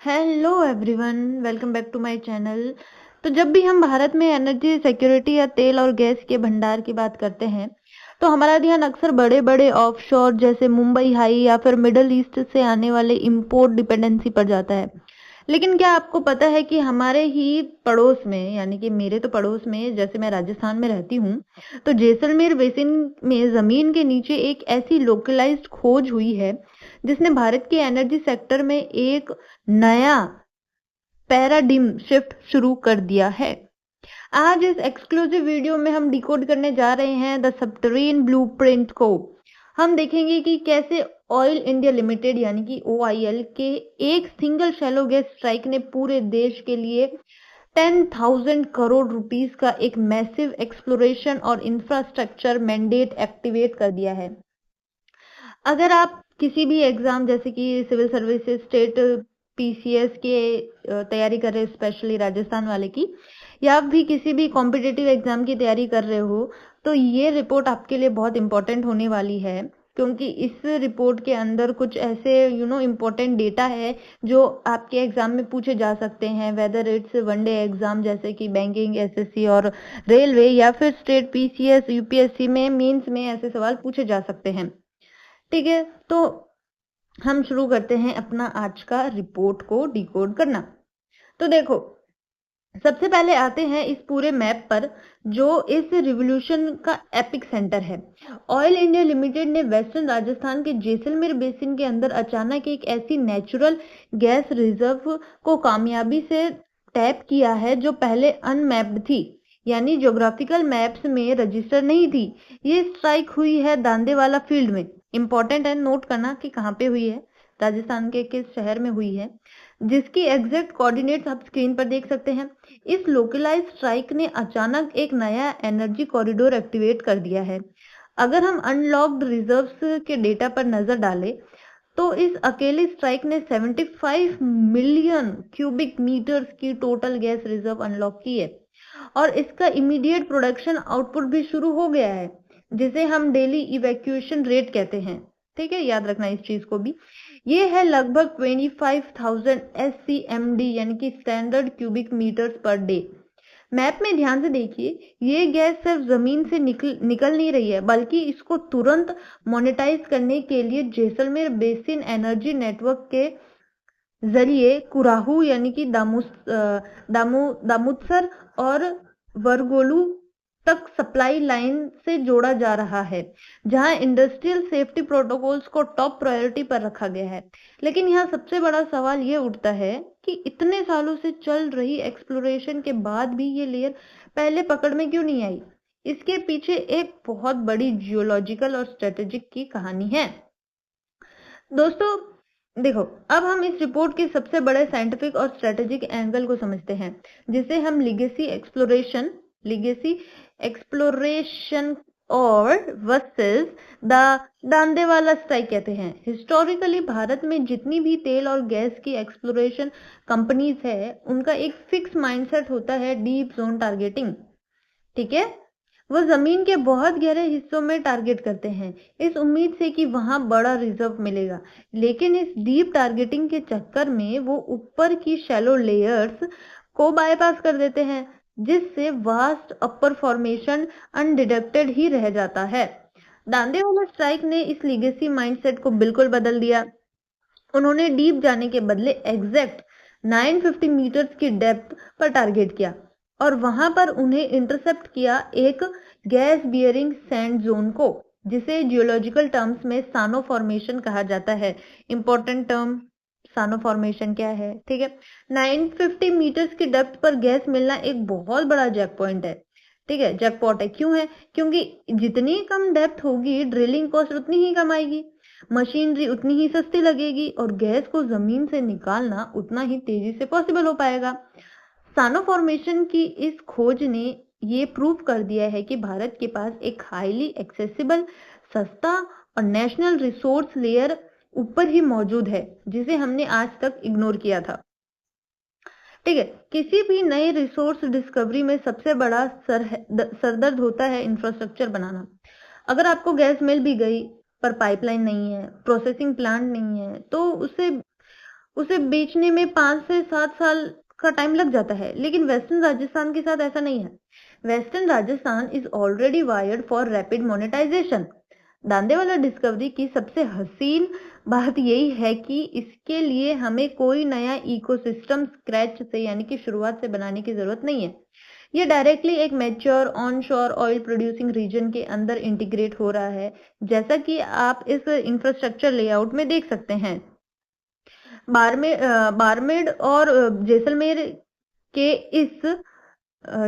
Hello everyone, welcome back to my channel. तो जब भी हम भारत में एनर्जी सिक्योरिटी या तेल और गैस के भंडार की बात करते हैं, तो हमारा ध्यान अक्सर बड़े-बड़े ऑफशोर जैसे मुंबई हाई या फिर मिडल ईस्ट से आने वाले इंपोर्ट डिपेंडेंसी पर जाता है। लेकिन क्या आपको पता है कि हमारे ही पड़ोस में, यानी कि मेरे तो पड़ोस में, जैसे मैं राजस्थान में रहती हूँ, तो जैसलमेर बेसिन में जमीन के नीचे एक ऐसी लोकलाइज्ड खोज हुई है जिसने भारत के एनर्जी सेक्टर में एक नया पैराडिम शिफ्ट शुरू कर दिया है। आज इस एक्सक्लूसिव वीडियो में हम डिकोड करने जा रहे हैं द सबटरीन ब्लूप्रिंट को। हम देखेंगे कि कैसे ऑयल इंडिया लिमिटेड यानी कि ओआईएल के एक सिंगल शैलो गैस स्ट्राइक ने पूरे देश के लिए 10,000 करोड़ रुपीस का एक मैसिव एक्सप्लोरेशन और इंफ्रास्ट्रक्चर मैंडेट एक्टिवेट कर दिया है। अगर आप किसी भी एग्जाम जैसे कि सिविल सर्विसेज, स्टेट पीसीएस के तैयारी कर रहे हो, स्पेशली राजस्थान वाले की, या आप भी किसी भी कॉम्पिटिटिव एग्जाम की तैयारी कर रहे हो, तो ये रिपोर्ट आपके लिए बहुत इंपॉर्टेंट होने वाली है, क्योंकि इस रिपोर्ट के अंदर कुछ ऐसे इंपॉर्टेंट डेटा है जो आपके एग्जाम में पूछे जा सकते हैं, वेदर इट्स वनडे एग्जाम जैसे कि बैंकिंग, एसएससी और रेलवे, या फिर स्टेट पीसीएस, यूपीएससी में, मेंस में ऐसे सवाल पूछे जा सकते हैं। ठीक है, तो हम शुरू करते हैं अपना आज का रिपोर्ट को डिकोड करना। तो देखो, सबसे पहले आते हैं इस पूरे मैप पर जो इस रिवॉल्यूशन का एपिक सेंटर है। ऑयल इंडिया लिमिटेड ने वेस्टर्न राजस्थान के जैसलमेर बेसिन के अंदर अचानक एक ऐसी नेचुरल गैस रिजर्व को कामयाबी से टैप किया है जो पहले अनमैप्ड थी, यानी ज्योग्राफिकल मैप्स में रजिस्टर नहीं थी। ये स्ट्राइक हुई है दांदेवाला फील्ड में। इंपॉर्टेंट है नोट करना कि कहाँ पे हुई है, राजस्थान के किस शहर में हुई है, जिसकी एग्जैक्ट कोऑर्डिनेट्स आप स्क्रीन पर देख सकते हैं। इस लोकलाइज्ड स्ट्राइक ने अचानक एक नया एनर्जी कॉरिडोर एक्टिवेट कर दिया है। अगर हम अनलॉक्ड रिजर्व्स के डेटा पर नजर डालें, तो इस अकेले स्ट्राइक ने 75 मिलियन क्यूबिक मीटर्स की टोटल गैस रिजर्व अनलॉक की है, और इसका इमीडिएट प्रोडक्शन आउटपुट भी शुरू हो गया है, जिसे हम डेली इवैक्यूएशन रेट कहते हैं। ठीक है, याद रखना इस चीज को भी। ये है लगभग 25,000 SCMD यानी कि standard cubic metres per day. Map में ध्यान से देखिए, ये गैस सिर्फ जमीन से निकल नहीं रही है, बल्कि इसको तुरंत मोनेटाइज करने के लिए जैसलमेर बेसिन एनर्जी नेटवर्क के जरिए कुराहू यानी कि दामुत्सर और वरगोलू तक सप्लाई लाइन से जोड़ा जा रहा है, जहां इंडस्ट्रियल सेफ्टी प्रोटोकॉल्स को टॉप प्रायोरिटी पर रखा गया है। लेकिन यहाँ सबसे बड़ा सवाल ये उठता है कि इतने सालों से चल रही एक्सप्लोरेशन के बाद भी ये लेयर पहले पकड़ में क्यों नहीं आई। इसके पीछे एक बहुत बड़ी जियोलॉजिकल और स्ट्रेटेजिक की कहानी है। दोस्तों देखो, अब हम इस रिपोर्ट के सबसे बड़े साइंटिफिक और स्ट्रेटेजिक एंगल को समझते हैं, जिसे हम लिगेसी एक्सप्लोरेशन और वर्सेस द दांदेवाला स्ट्राइक कहते हैं। हिस्टोरिकली भारत में जितनी भी तेल और गैस की एक्सप्लोरेशन कंपनीज है, उनका एक फिक्स माइंडसेट होता है डीप जोन टारगेटिंग। ठीक है, वो जमीन के बहुत गहरे हिस्सों में टारगेट करते हैं, इस उम्मीद से कि वहां बड़ा रिजर्व मिलेगा। लेकिन इस डीप टारगेटिंग के चक्कर में वो ऊपर की शैलो लेयर्स को बायपास कर देते हैं, जिससे वास्ट अपर फॉर्मेशन अनडिटेक्टेड ही रह जाता है। दांदेवाला स्ट्राइक ने इस लीगेसी माइंडसेट को बिल्कुल बदल दिया। उन्होंने डीप जाने के बदले एग्जैक्ट 950 मीटर्स की डेप्थ पर टारगेट किया, और वहां पर उन्हें इंटरसेप्ट किया एक गैस बियरिंग सैंड जोन को, जिसे जियोलॉजिकल टर्म्स में सानो फॉर्मेशन कहा जाता है। इंपॉर्टेंट टर्म, सानो फॉर्मेशन क्या है? ठीक है, 950 मीटर्स की डेप्थ पर गैस मिलना एक बहुत बड़ा जैक पॉइंट है। ठीक है, जैकपॉट है। क्यों है? क्योंकि जितनी कम डेप्थ होगी, ड्रिलिंग कॉस्ट उतनी ही कम आएगी, मशीनरी उतनी ही सस्ती लगेगी, और गैस को जमीन से निकालना उतना ही तेजी से पॉसिबल हो पाएगा। सानो फॉर्मेशन की इस खोज ने ये प्रूव कर दिया है कि भारत के पास एक हाईली एक्सेसिबल, सस्ता और नेशनल रिसोर्स लेयर ऊपर ही मौजूद है, जिसे हमने आज तक इग्नोर किया था। ठीक है, किसी भी नए रिसोर्स डिस्कवरी में सबसे बड़ा सरदर्द होता है इंफ्रास्ट्रक्चर बनाना। अगर आपको गैस मिल भी गई पर पाइपलाइन नहीं है, प्रोसेसिंग प्लांट नहीं है, तो उसे उसे बेचने में 5 से 7 साल का टाइम लग जाता है, लेकिन वेस्टर्न राजस्थान के साथ ऐसा नहीं है। Western Rajasthan is already wired for rapid monetisation. Dandewala discovery की सबसे हसीन बात यही है कि इसके लिए हमें कोई नया इकोसिस्टम स्क्रैच से यानी कि शुरुआत से बनाने की जरूरत नहीं है। ये डायरेक्टली एक mature onshore oil producing region के अंदर इंटीग्रेट हो रहा है, जैसा कि आप इस इंफ्रास्ट्रक्चर लेआउट में देख सकते हैं। बारमेर और जैसलमेर के इस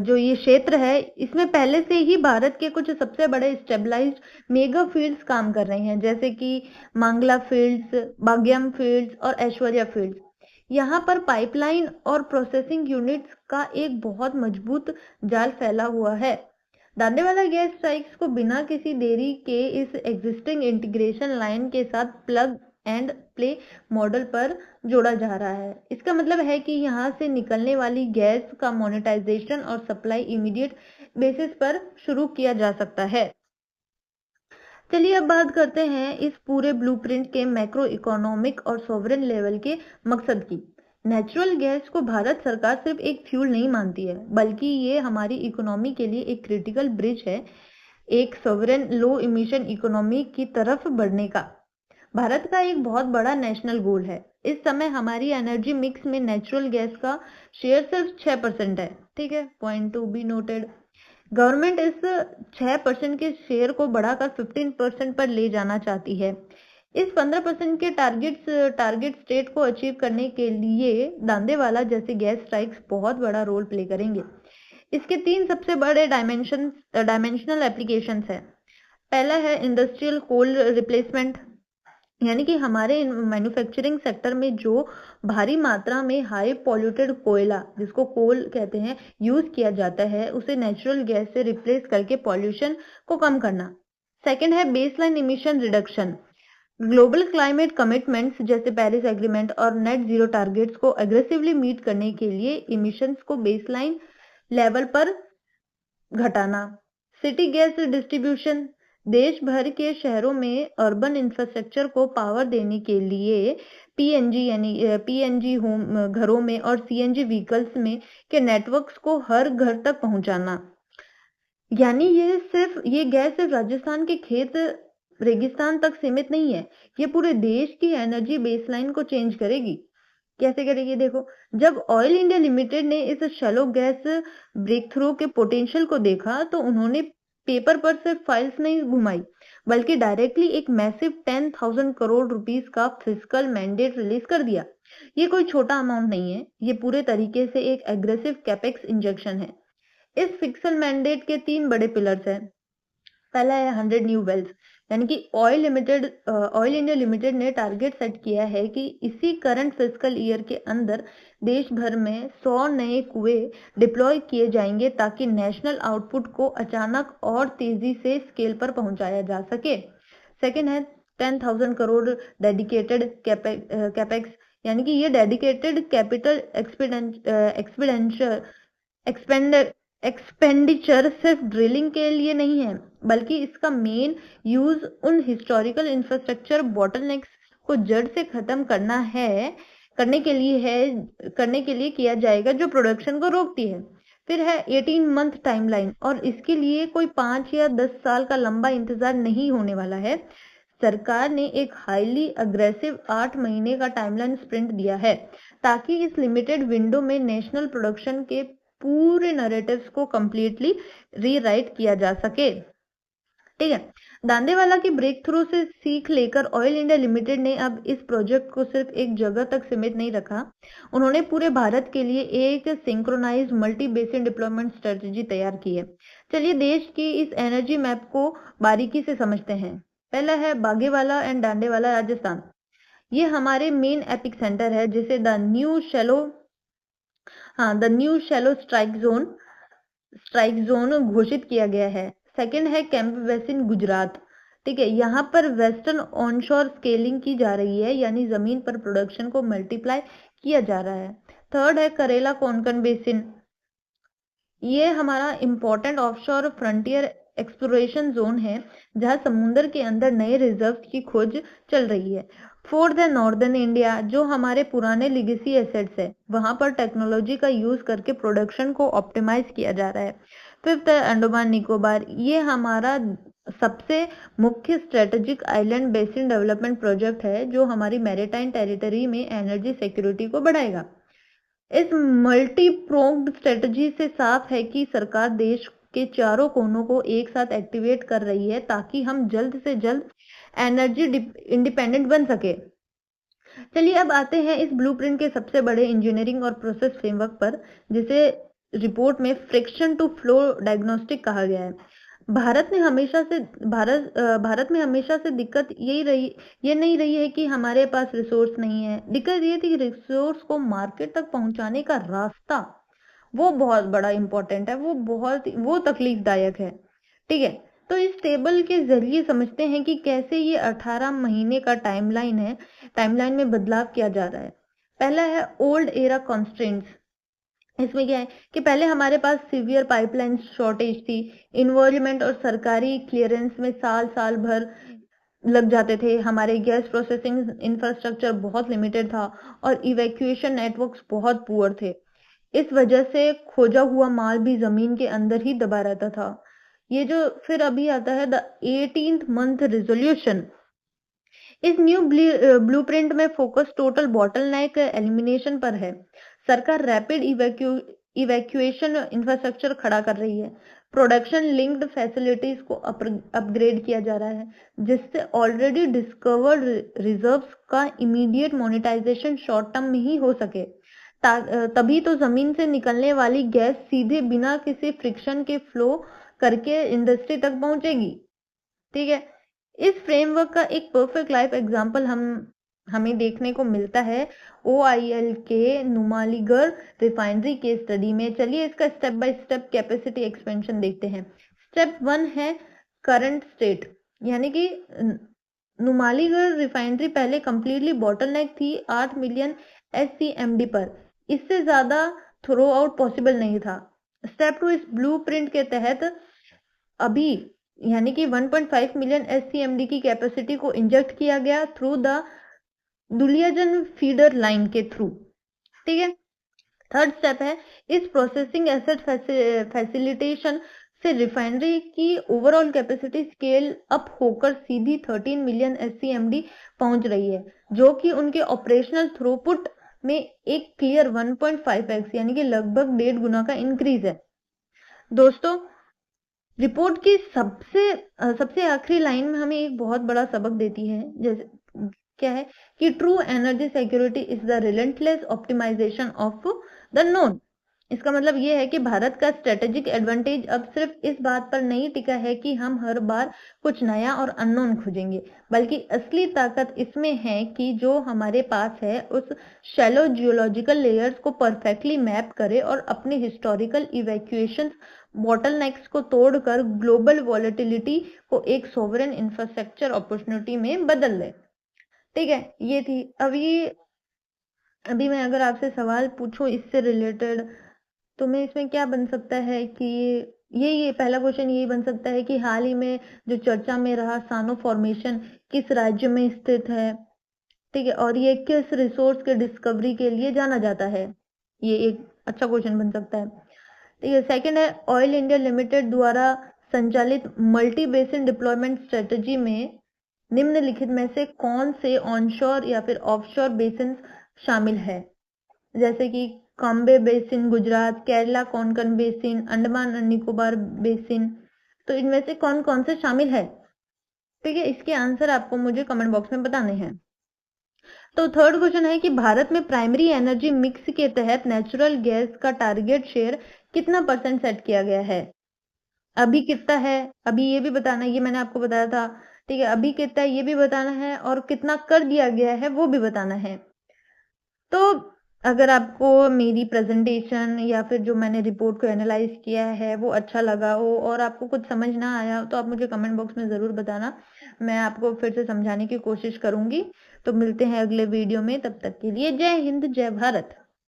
जो ये क्षेत्र है, इसमें पहले से ही भारत के कुछ सबसे बड़े स्टेबलाइज्ड मेगा फील्ड्स काम कर रहे हैं, जैसे कि मांगला फील्ड्स, बाग्याम फील्ड्स और ऐश्वर्या फील्ड्स। यहाँ पर पाइपलाइन और प्रोसेसिंग यूनिट्स का एक बहुत मजबूत जाल फैला हुआ है। दांडेवाला गैस स्ट्राइक्स को बिना किसी देरी के इस एग्जिस्टिंग इंटीग्रेशन लाइन के साथ प्लग एंड प्ले मॉडल पर जोड़ा जा रहा है। इसका मतलब है कि यहाँ से निकलने वाली गैस का मोनेटाइजेशन और सप्लाई इमीडिएट बेसिस पर शुरू किया जा सकता है। चलिए अब बात करते हैं इस पूरे ब्लूप्रिंट के मैक्रो इकोनॉमिक और सॉवरेन लेवल के मकसद की। नेचुरल गैस को भारत सरकार सिर्फ एक फ्यूल नहीं मानती है, बल्कि ये हमारी इकोनॉमी के लिए एक क्रिटिकल ब्रिज है, एक सॉवरेन लो इमिशन इकोनॉमी की तरफ बढ़ने का। भारत का एक बहुत बड़ा नेशनल गोल है। इस समय हमारी एनर्जी मिक्स में नेचुरल गैस का शेयर सिर्फ 6% है। ठीक है, point to be noted. Government इस 6% के शेयर को बढ़ाकर 15% पर ले जाना चाहती है। इस 15% के टारगेट स्टेट को अचीव करने के लिए दांदेवाला जैसे गैस स्ट्राइक्स बहुत बड़ा रोल प्ले करेंगे। इसके 3 सबसे बड़े डायमेंशनल एप्लीकेशंस है। पहला है इंडस्ट्रियल कोल रिप्लेसमेंट, यानी कि हमारे मैन्युफैक्चरिंग सेक्टर में जो भारी मात्रा में हाई पॉल्यूटेड कोयला, जिसको कोल कहते हैं, यूज किया जाता है, उसे नेचुरल गैस से रिप्लेस करके पॉल्यूशन को कम करना। सेकंड है baseline emission reduction. Global climate commitments जैसे पेरिस एग्रीमेंट और नेट जीरो टारगेट्स को एग्रेसिवली मीट करने के लिए इमिशंस को बेसलाइन लेवल पर घटाना। सिटी गैस डिस्ट्रीब्यूशन, देश भर के शहरों में अर्बन इंफ्रास्ट्रक्चर को पावर देने के लिए पीएनजी होम घरों में और सीएनजी व्हीकल्स में के नेटवर्क्स को हर घर तक पहुंचाना। यानी ये गैस सिर्फ राजस्थान के खेत रेगिस्तान तक सीमित नहीं है, ये पूरे देश की एनर्जी बेसलाइन को चेंज करेगी। कैसे करेगी? देखो, जब ऑयल इंडिया लिमिटेड ने इस शैलो गैस ब्रेक थ्रू के पोटेंशियल को देखा तो उन्होंने पेपर पर सिर्फ फाइल्स नहीं घुमाई, बल्कि डायरेक्टली एक मैसिव 10,000 करोड़ रुपीस का फिस्कल मैंडेट रिलीज कर दिया। ये कोई छोटा अमाउंट नहीं है, ये पूरे तरीके से एक एग्रेसिव कैपेक्स इंजेक्शन है। इस फिस्कल मैंडेट के 3 बड़े पिलर्स हैं। पहला है 100 न्यू वेल्स, यानी कि ऑयल इंडिया लिमिटेड ने टारगेट सेट किया है कि इसी करंट फिस्कल ईयर के अंदर देश भर में 100 नए कुएं डिप्लॉय किए जाएंगे ताकि नेशनल आउटपुट को अचानक और तेजी से स्केल पर पहुंचाया जा सके। सेकेंड है 10,000 करोड़ डेडिकेटेड कैपेक्स, यानी कि ये डेडिकेटेड कैपिटल एक्सपेंडिचर सिर्फ ड्रिलिंग के लिए नहीं है, बल्कि इसका मेन यूज उन हिस्टोरिकल इंफ्रास्ट्रक्चर बॉटलनेक्स को जड़ से खत्म करने के लिए किया जाएगा जो प्रोडक्शन को रोकती है। फिर है 18 मंथ टाइमलाइन, और इसके लिए कोई 5 या 10 साल का लंबा इंतजार नहीं होने वाला है। सरकार ने एक हाईली अग्रेसिव 8 महीने का टाइमलाइन स्प्रिंट दिया है ताकि इस लिमिटेड विंडो में नेशनल प्रोडक्शन के पूरे नैरेटिव्स को कंप्लीटली रीराइट किया जा सके। ठीक है, दांदेवाला की ब्रेक थ्रू से सीख लेकर ऑयल इंडिया लिमिटेड ने अब इस प्रोजेक्ट को सिर्फ एक जगह तक सीमित नहीं रखा, उन्होंने पूरे भारत के लिए एक synchronise multi basin deployment strategy तैयार की है। चलिए देश की इस एनर्जी मैप को बारीकी से समझते हैं। पहला है बागेवाला एंड दांडेवाला राजस्थान। ये हमारे मेन एपिक सेंटर है जिसे the new shallow strike zone घोषित किया गया है। सेकंड है कैंप वेसिन गुजरात। ठीक है, यहाँ पर वेस्टर्न ऑनशोर स्केलिंग की जा रही है, यानी जमीन पर प्रोडक्शन को मल्टीप्लाई किया जा रहा है। थर्ड है करेला कोंकण बेसिन, ये हमारा important offshore frontier exploration zone है जहां समुद्र के अंदर नए रिजर्व की खोज चल रही है। फोर्थ है नॉर्दर्न इंडिया, जो हमारे पुराने लिगेसी एसेट्स है, वहां पर टेक्नोलॉजी का यूज करके प्रोडक्शन को ऑप्टिमाइज किया जा रहा है। फिफ्थ है अंडमान निकोबार, ये हमारा सबसे मुख्य strategic island basin development project है, जो हमारी मैरीटाइम टेरिटरी में एनर्जी सिक्योरिटी को बढ़ाएगा। इस मल्टी प्रोंग्ड स्ट्रेटजी से साफ है कि सरकार देश के चारों कोनों को एक साथ एक्टिवेट कर रही है, ताकि हम जल्द से जल्द एनर्जी इंडिपेंडेंट बन सके। चलिए अब आते हैं इस ब्लूप्रिंट के सबसे बड़े इंजीनियरिंग और प्रोसेस फ्रेमवर्क पर, जिसे रिपोर्ट में फ्रिक्शन टू फ्लो डायग्नोस्टिक कहा गया है। भारत में हमेशा से दिक्कत ये नहीं रही है कि हमारे पास रिसोर्स नहीं है। दिक्कत ये थी कि रिसोर्स को मार्केट तक पहुंचाने का रास्ता, वो बहुत बड़ा इंपॉर्टेंट है, वो तकलीफदायक है। ठीक है, तो इस टेबल के जरिए समझते हैं कि कैसे ये 18 महीने का टाइमलाइन में बदलाव किया जा रहा है। पहला है ओल्ड एरा कॉन्स्ट्रेंट्स। इसमें क्या है कि पहले हमारे पास सीवियर पाइपलाइन शॉर्टेज थी, इन्वॉल्वमेंट और सरकारी क्लियरेंस में साल भर लग जाते थे, हमारे गैस प्रोसेसिंग इंफ्रास्ट्रक्चर बहुत लिमिटेड था और इवैक्यूएशन नेटवर्क्स बहुत पुअर थे। इस वजह से खोजा हुआ माल भी जमीन के अंदर ही दबा रहता था। ये जो फिर अभी आता है द 18th मंथ रिजोल्यूशन, इस न्यू ब्लूप्रिंट में फोकस टोटल बॉटलनेक एलिमिनेशन पर है। सरकार रैपिड इवैक्यूएशन इंफ्रास्ट्रक्चर खड़ा कर रही है, प्रोडक्शन लिंक्ड फैसिलिटीज को अपग्रेड किया जा रहा है, जिससे ऑलरेडी डिस्कवर्ड रिजर्व्स का इमीडिएट मोनेटाइजेशन शॉर्ट टर्म में ही हो सके। तभी तो जमीन से निकलने वाली गैस सीधे बिना किसी फ्रिक्शन के फ्लो करके इंडस्ट्री तक पहुंचेगी। ठीक है, इस फ्रेमवर्क का एक परफेक्ट लाइफ एग्जांपल हमें देखने को मिलता है OIL के नुमालीगढ़ रिफाइनरी के स्टडी में। चलिए इसका step by step capacity expansion देखते हैं। स्टेप 1 है करंट स्टेट, यानी कि नुमालीगढ़ रिफाइनरी पहले कंप्लीटली बॉटलनेक थी 8 मिलियन SCMD पर, इससे ज्यादा थ्रो आउट पॉसिबल नहीं था। स्टेप 2 इस ब्लूप्रिंट के तहत अभी यानी कि 1.5 मिलियन SCMD की कैपेसिटी को इंजेक्ट किया गया through the Duliajan feeder line के थ्रू। ठीक है, थर्ड स्टेप है इस प्रोसेसिंग एसेट फैसिलिटेशन से रिफाइनरी की ओवरऑल कैपेसिटी स्केल अप होकर सीधी 13 मिलियन SCMD पहुंच रही है, जो कि उनके ऑपरेशनल थ्रूपुट में एक क्लियर 1.5x यानी कि लगभग 1.5 गुना का इंक्रीज है। दोस्तों, रिपोर्ट की सबसे आखिरी लाइन में हमें एक बहुत बड़ा सबक देती है, जैसे क्या है कि true energy security is the relentless optimisation of the known. इसका मतलब ये है कि भारत का स्ट्रेटेजिक एडवांटेज अब सिर्फ इस बात पर नहीं टिका है कि हम हर बार कुछ नया और अननोन खोजेंगे, बल्कि असली ताकत इसमें है कि जो हमारे पास है उस शैलो जियोलॉजिकल लेयर्स को परफेक्टली मैप करे और अपने हिस्टोरिकल इवैक्यूएशन बॉटलनेक्स को तोड़कर ग्लोबल वॉलेटिलिटी को एक सोवरेन इंफ्रास्ट्रक्चर अपॉर्चुनिटी में बदल ले। ठीक है, ये थी। अभी मैं अगर आपसे सवाल पूछूं इससे रिलेटेड, तो मैं इसमें क्या बन सकता है कि ये पहला क्वेश्चन यही बन सकता है कि हाल ही में जो चर्चा में रहा सानो फॉर्मेशन किस राज्य में स्थित है। ठीक है, और ये किस रिसोर्स के डिस्कवरी के लिए जाना जाता है, ये एक अच्छा क्वेश्चन बन सकता है। ठीक है, सेकंड है ऑयल इंडिया लिमिटेड द्वारा संचालित मल्टी बेसिन डिप्लॉयमेंट स्ट्रेटजी में निम्नलिखित में से कौन से ऑनशोर या फिर ऑफशोर बेसिन शामिल है, जैसे कि काम्बे बेसिन गुजरात, केरला कोंकण बेसिन, अंडमान और निकोबार बेसिन, तो इनमें से कौन कौन से शामिल है। ठीक है, इसके आंसर आपको मुझे कमेंट बॉक्स में बताने हैं। तो थर्ड क्वेश्चन है कि भारत में प्राइमरी एनर्जी मिक्स के तहत नेचुरल गैस का टारगेट शेयर कितना % सेट किया गया है, अभी कितना है, अभी ये भी बताना है, ये मैंने आपको बताया था। ठीक है, अभी कितना है ये भी बताना है, और कितना कर दिया गया है वो भी बताना है। तो अगर आपको मेरी प्रेजेंटेशन या फिर जो मैंने रिपोर्ट को एनालाइज किया है वो अच्छा लगा हो और आपको कुछ समझ ना आया हो, तो आप मुझे कमेंट बॉक्स में ज़रूर बताना, मैं आपको फिर से समझाने की कोशिश करूंगी। तो मिलते हैं अगले वीडियो में, तब तक के लिए जय हिंद जय भारत।